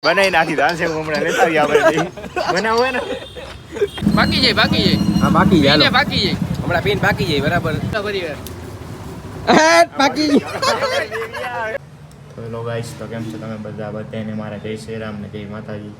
બનાવી નાખી દાલ છે હમણાં લેતા આવી આપણે બનાવો ને બાકી જાય હા બાકી જાય પીને બાકી જાય હમણાં પીને બાકી જાય બરાબર બાકી તો લો ગાઈસ તો કેમ છો તમે બધા બધાને મારા જય શ્રી રામ ને જય માતાજી.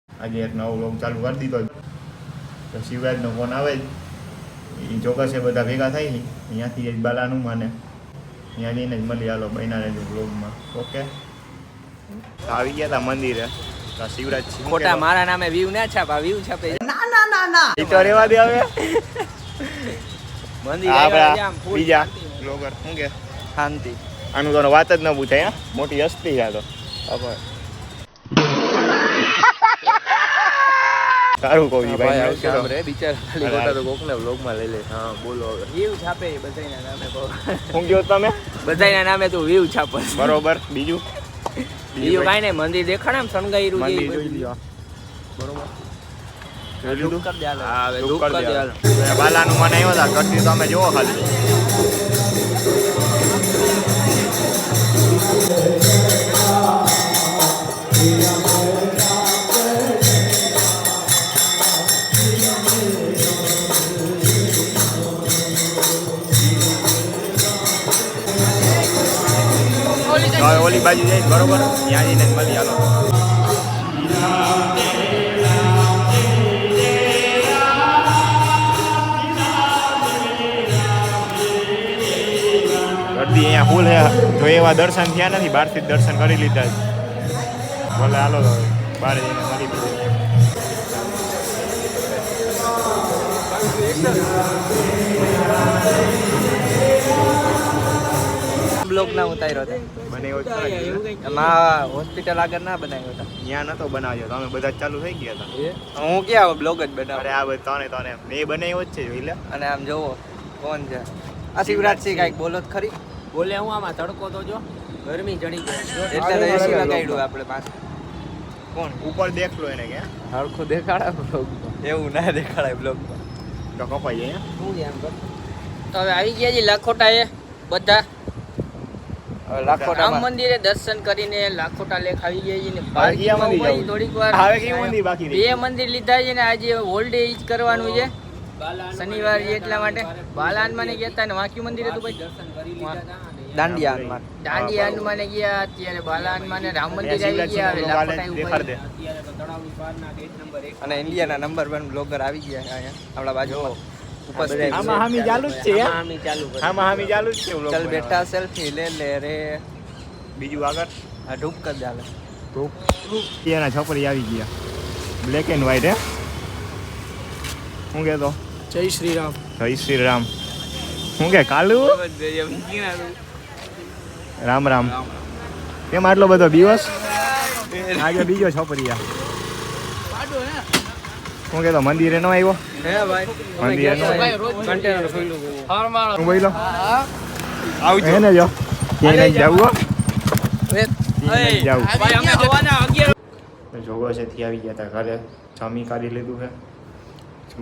આજે એક નવો વ્લોગ ચાલુ કરી દીધો તો શિવરાજનો ફોન આવે જ એ ચોક્કસ એ બધા ભેગા થાય ને અહીંયાથી જ બાલાનું માને અહીંયા જઈને જ મળી હાલો બન્યા રહેજો વ્લોગમાં. ઓકે આવી ગયા હતા મંદિરે તો શિવરાજ ખોટા મારા નામે વ્યૂ ના છાપા વ્યૂ છાપે ના એ તો રેવા દે હવે મંદિર આપણા બીજા બ્લોગર શું કે શાંતિ આનું તો વાત જ ન પૂછાય હા મોટી હસ્તી છે તો સારું કહું ભાઈ બિચારા ખાલી તો કોકને વ્લોગમાં લઈ લે. હા બોલો વ્યૂ છાપે બધાના નામે શું કહો તમે બધાના નામે તો વ્યૂ છાપે બરોબર. બીજું બીજું કાંઈ નહીં મંદિર દેખાડે આમ શણગાયરું છે બરોબર બાલાનું મને આવ્યો હતા કટલી તો અમે જોવો ખાલી હવે ઓલી બાજુ જઈશ બરોબર ત્યાં જઈને મળી હાલો. ગરદી અહીંયા ફૂલ છે જો એવા દર્શન થયા નથી બહારથી દર્શન કરી લીધા જ ભલે હાલો તો બહાર જઈને મળી લીધું. બ્લોક ના ઉતાર્યો હતો બનાવ્યો જ એમાં હોસ્પિટલ આગળ ના બનાવ્યો હતો ત્યાં નતો બનાવ્યો તમે બધા ચાલુ થઈ ગયા હતા. હું ક્યાં બ્લોગ જ બનાવ અરે આ બધા તને મેં બનાવ્યો જ છે જોઈ લે. અને આમ જોવો કોણ છે આ શિવરાજસિંહ કાંઈક બોલો જ ખરી બોલે હું આમાં તડકો તો જો ગરમી ચડી ગઈ એટલે તો એસી લગાડ્યું આપણે પાસે કોણ ઉપર દેખ લો એને કે હરખું દેખાડે બ્લોગમાં એવું ના દેખાડાય બ્લોગમાં તો કપાઈ જાય શું છે આમ કર તો હવે આવી ગયા છે લાખોટા એ બધા લાખોટા રામ મંદિરે દર્શન કરીને લાખોટા લેખ આવી ગયા છે ને બહાર ગયા મંદિર ભાઈ જવું. થોડીક વાર હવે કયું મંદિર બાકી રહી? બે મંદિર લીધા છે ને આજે હોલ ડે ઈજ કરવાનું છે શનિવાર છે એટલા માટે બાલાનમાં ને ગયા હતા ને વાંક્યું મંદિર હતું ભાઈ દાંડિયા દાંડિયાનમાં ને ગયા અત્યારે બાલાનમાં ને રામ મંદિર આવી ગયા હવે લાખોટા દેખાડ દે અને ઇન્ડિયાના નંબર 1 બ્લોગર આવી ગયા છે અહીંયા આપણા બાજુ ઉપસ્થિત આમાં હામી ચાલુ જ છે યાર. આમી ચાલુ કરી આમાં હામી ચાલુ જ છે vlog ચલ માં. બેટા સેલ્ફી લે લે રે બીજું આગળ આ ઢૂક કર દાલે એના છોકરી આવી ગયા બ્લેક એન્ડ વ્હાઈટ હે શું કહેતો જય શ્રી રામ જય શ્રી રામ શું કે કાલુ રામ રામ કેમ આટલો બધો દિવસ આજે બીજો છોકરી આ શું કહેતો મંદિરે નો આવ્યો હે ભાઈ મંદિરે નો કન્ટેનર ખોલ્યું હું બોલો આવજો એને જો ક્યાંય નહીં જવું હો ક્યાંય નહીં જવું ભાઈ અમે જવાના 11 જોગો છે થી આવી ગયા હતા ઘરે જમી કાઢી લીધું છે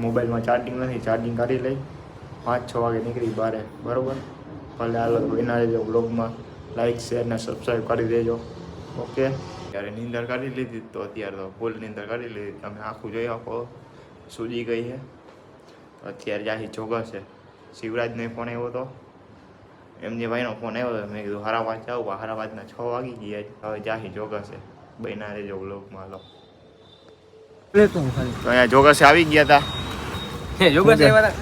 મોબાઈલમાં ચાર્જિંગ નથી ચાર્જિંગ કાઢી લઈ 5-6 વાગે નીકળી બારે બરોબર ભલે હાલો એના રહેજો બ્લોગમાં લાઈક શેર ને સબસ્ક્રાઈબ કરી દેજો. ઓકે ત્યારે નીંદર કાઢી લીધી તો અત્યારે તો ફૂલ નીંદર કાઢી લીધી તમે આખું જોઈ આપો સૂજી ગઈ છે અત્યારે જાહી જોગર છે. શિવરાજનો ફોન આવ્યો હતો એમની ભાઈનો ફોન આવ્યો હતો મેં કીધું હારાબાદ જાઉં હારાબાદના 6 વાગી ગયા હવે જાહી જોગર છે બન્યા રહેજો બ્લોગમાં હાલો. તો અહીંયા જોગસ આવી ગયા હતા જોગર છે વાળા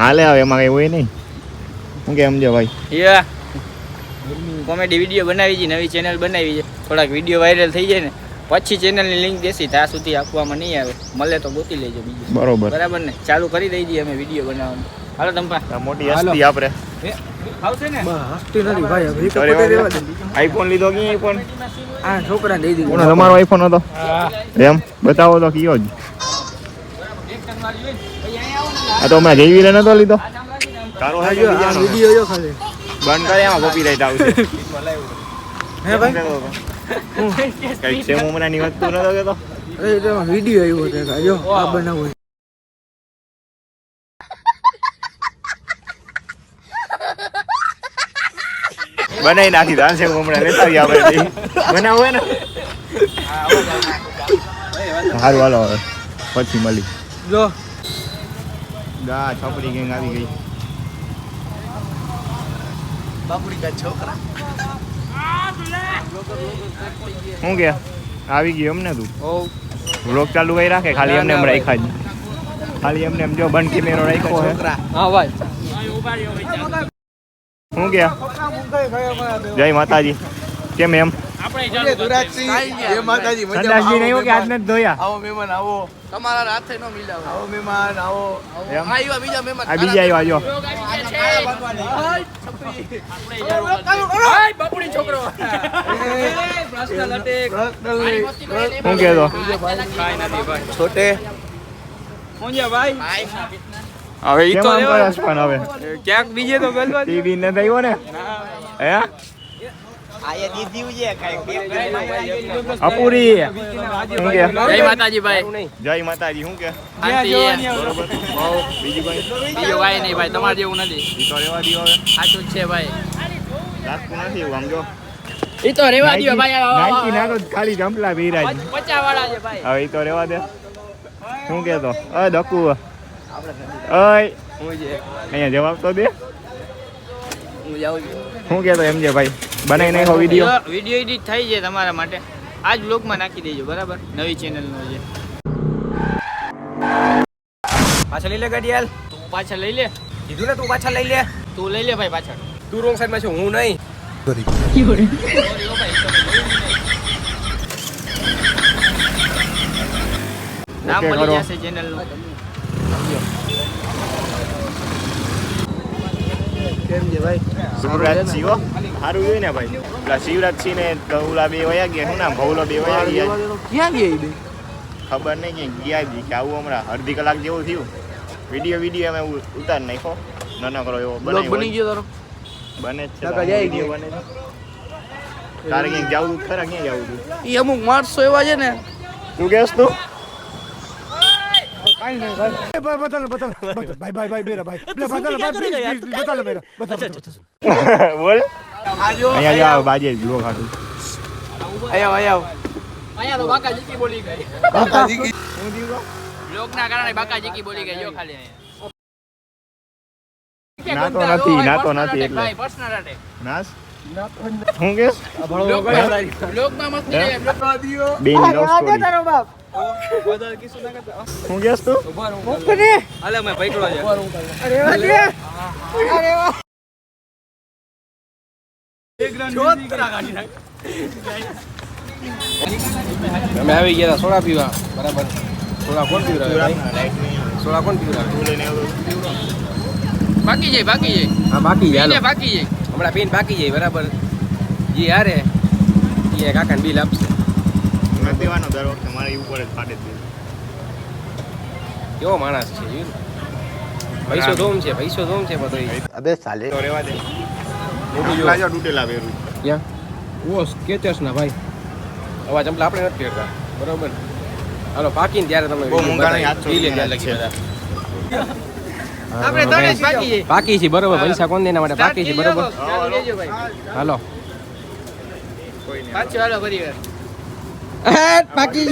હાલે હવે એમાં કઈ હોય નહીં શું કે સમજો ભાઈ યા કોમેડી વિડીયો બનાવી છે નવી ચેનલ બનાવી છે થોડાક વિડીયો વાયરલ થઈ જાય ને પછી ચેનલની લિંક દેસી ત્યાં સુધી આપવામાં નહીં આવે મળે તો ગોતી લેજો બીજું બરોબર બરાબર ને ચાલુ કરી દઈ દઈએ અમે વિડીયો બનાવવાનું હાલો તંપા મોટી હસ્તી આપણે આવશે ને આઈફોન લીધો કે આઈફોન આ છોકરા દઈ દીધું કોનો તમારો આઈફોન હતો એમ બતાવો તો કયો જ આ તો હમણાં જયવીરે નતો લીધો તારો વિડિયો જો ખાલી બંધ કરે એમાં કોપીરાઈટ આવશે હે ભાઈ કઈ સેમ ઉમરાની વાત તું નતો કેતો એ તો વિડિયો આવ્યો છે જો આ બનાવો બનાવી નાખી દાલ છે હમણાં લેતા આવીએ આપણે બનાવવું હોય ને સારું હાલો હવે પછી મળી જો ગા છોકરી ગેંગ આવી ગઈ બાપુડી કા છોકરા શું કે આવી ગયો એમને તું ઓ વ્લોગ ચાલુ કરી રાખે ખાલી એમને એમ રાખ્યા જ ખાલી એમને એમ જો બંધ કેમેરો રાખ્યો છે હા ભાઈ શું કે જય માતાજી કેમ એમ જય માતાજી સંદાસજી નહીં હો કે આજને જ ધોયા આવો મહેમાન આવો તમારા હાથે નો મિલાવો આવો મહેમાન આવો એમ આવ્યા બીજા મહેમાન આ બીજા આવ્યા જો બાપુડી છોકરો શું કહેતો છોટે ભાઈ હવે ઈ તો કરસ પણ હવે ક્યાંક બીજે તો ગયો ટીવી ન થયો ને હે આયા દીધી છે કઈ અપૂરી શું કે જય માતાજી ભાઈ જય માતાજી શું કે શાંતિ બરોબર બીજું કોઈ બીજું ભાઈ નહીં ભાઈ તમારે જેવું નથી ઈ તો રેવા દીયો હવે સાચું જ છે ભાઈ લાગતું નથી એવું આમ જો ઈ તો રેવા દો ભાઈ નાઈકી નાખો ખાલી જંપલા ભીરાજ 50 વાળા છે ભાઈ હવે ઈ તો રેવા દે શું કહેતો ઓય દકુ ઓય અહીંયા જવાબ તો દે શું કહેતો એમ જે ભાઈ બનાવી નાખો વિડીયો વિડીયો એડિટ થઈ જાય તમારા માટે આજ બ્લોગમાં નાખી દેજો બરાબર નવી ચેનલનો છે પાછા લઈ લે ગાડી હાલ તું પાછળ લઈ લે કીધું ને તું પાછા લઈ લે તું લઈ લે ભાઈ પાછળ તું રોંગ સાઈડમાં છે હું નહીં નામ Okay, મળી કરો. જશે ચેનલનું કેમ છે ભાઈ શિવરાજસિંહ હો સારું જોયું ને ભાઈ પેલા શિવરાજસિંહ ને ઓલા બે વયા ગયા શું નામ ભવલો બે વયા ગયા ક્યાં ગયા બે ખબર નહીં કે ગયા જ કે આવું હમણાં અડધી કલાક જેવું થયું વિડીયો અમે ઉતાર નાખો નાનકડો એવો બ્લોગ બનાવ્યો બની ગયો તારો બને જ છે કાકા જાય વિડીયો બને છે. તારે ક્યાંક જવું તું ખરા ક્યાં જવું તું એ અમુક માણસો એવા છે ને તું કહેશ તું બોલ અહીંયા જાવ બાજે જ લો ખાતું આયાવ અહીંયા તો બાકા જીકી બોલી ગઈ શું થયું બ્લોગના કારણે બાકા જીકી બોલી ગઈ જો ખાલી ના તો નથી ના તો નથી એટલે ભાઈ પર્સનલ અટેક નાસ શું કહેશ બ્લોગમાં મત નહીં બેન લવ સ્ટોરી શું કહેશ તું અલે મેં પકડો છે અમે આવી ગયા સોડા પીવા બરાબર સોડા કોણ પીવડાવે ભાઈ સોડા કોણ પીવડાવે તું લઈને આવ્યો બાકી જાય હા બાકી પીને બાકી જાય હમણાં પીને બાકી જાય બરાબર જે હારે એ કાકાને બિલ આપશે નથી દેવાનો દર વખતે મારે એવું પડે ફાટે જ દે. કેવો માણસ છે જોયું ને? પૈસો ધોમ છે બધો અબે સાલે તો રેવા દે બીજું. લાજો તૂટેલા પહેરું ક્યાં ઓ સ્કેચર્સ ના ભાઈ અવાજ ચંપલા આપણે નથી પહેરતા બરોબર હાલો પાકીને ત્યારે તમે બહુ મોંઘા નહીં, 800 ઈ લે ત્યાં લગી છે. બધા આપણે ત્રણે જ બાકી છે બાકી છે બરોબર પૈસા કોણ દેના માટે બાકી છે બરોબર ચાલુ લેજો ભાઈ હાલો કોઈ નહીં પાછો હાલો ફરી વાર બાકી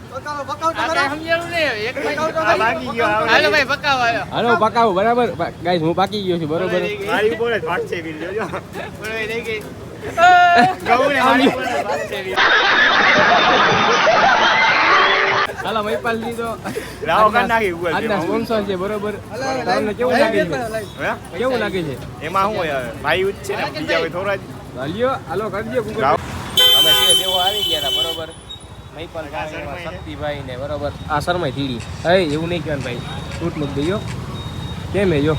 આ કાંઈ સમજાણું નહીં હવે. એક ભાઈ આ બાકી ગયો આવે. હાલો ભાઈ પકાવો હાલો હાલો પકાવું બરાબર ગાઈસ હું પાકી ગયો છું બરોબર મારી ઉપર જ ફાટશે બિલ જોજો બરોબર થઈ ગઈ ગૌ ને મારી ઉપર જ ફાટશે બિલ. હાલો મહિપાલ લીધો લાવો કાઢ નાખી ઉપર આજના સ્પોન્સર છે બરોબર તમને કેવું લાગે છે હે? કેવું લાગે છે એમાં શું હોય હવે? ભાઈ જ છે ને બીજા કોઈ થોડા જ હાલ્યો હાલો કરજો ગૂગલ લાવો. અમે છે દેવો આવી ગયા હતા બરોબર મહિપાલ શક્તિભાઈ ને બરોબર આ શર્માઈ થીડી એ એવું નહીં કહેવાનું ભાઈ તૂટ મૂક દઈયો કેમ હે જો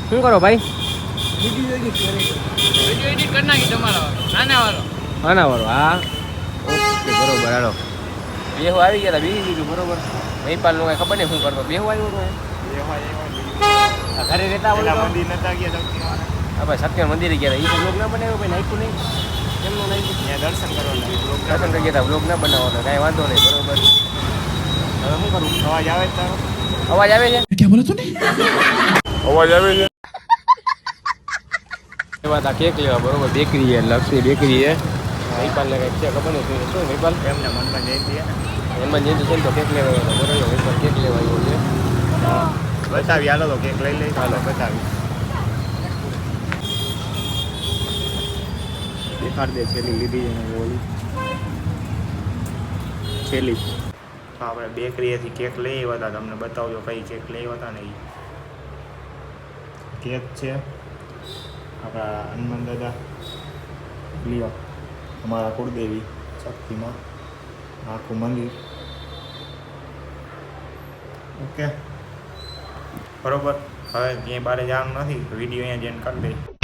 શું કરો ભાઈ વિડીયો એડિટ કરી નાખી તમારો આના વાળો આના વાળો હા ઓકે બરોબર હાલો બેહુ આવી ગયા હતા બીજી દીધું બરોબર મહિપાલનું કાંઈ ખબર નહીં શું કરતો બેહુ આવ્યો હતો ઘરે રહેતા હોય પેલા તો મંદિર નતા ગયા શક્તિનારાયણ. હા ભાઈ સત્ય મંદિરે ગયા હતા એ તો બ્લોગ ના બનાવ્યો ભાઈ નાખ્યું નહીં કેમનું નાખ્યું ત્યાં દર્શન કરવાના દર્શન કરી ગયા હતા બ્લોગ ના બનાવવાનો કાંઈ વાંધો નહીં બરોબર હવે શું કરું અવાજ આવે જ તારો અવાજ આવે છે અવાજ આવે છે એવા તા કેક લેવા બરોબર બેકરી છે લક્ષ્મી બેકરી છે મહિપાલને કંઈક છે ખબર નહીં શું મહિપાલ એમને મનમાં જયંતિ છે ને એમાં જે છે ને તો કેક લેવા આવ્યો હતો બરોબર મહિપાલ કેક લેવા આવ્યો છે બતાવી હાલો તો કેક લઈ લઈ હાલો બતાવી દેખાડ દે છેલ્લી લીધી એને ઓલી છેલ્લી આપણે બેકરીએથી કેક લઈ આવ્યા હતા તમને બતાવજો કઈ કેક લઈ આવ્યા હતા ને એ કેક છે આપણા હનુમાન દાદા લિયો અમારા કુળદેવી શક્તિમાં આખું મંદિર ઓકે બરોબર હવે ક્યાંય બહાર જવાનું નથી વિડીયો અહીંયા જેન કરી દઈ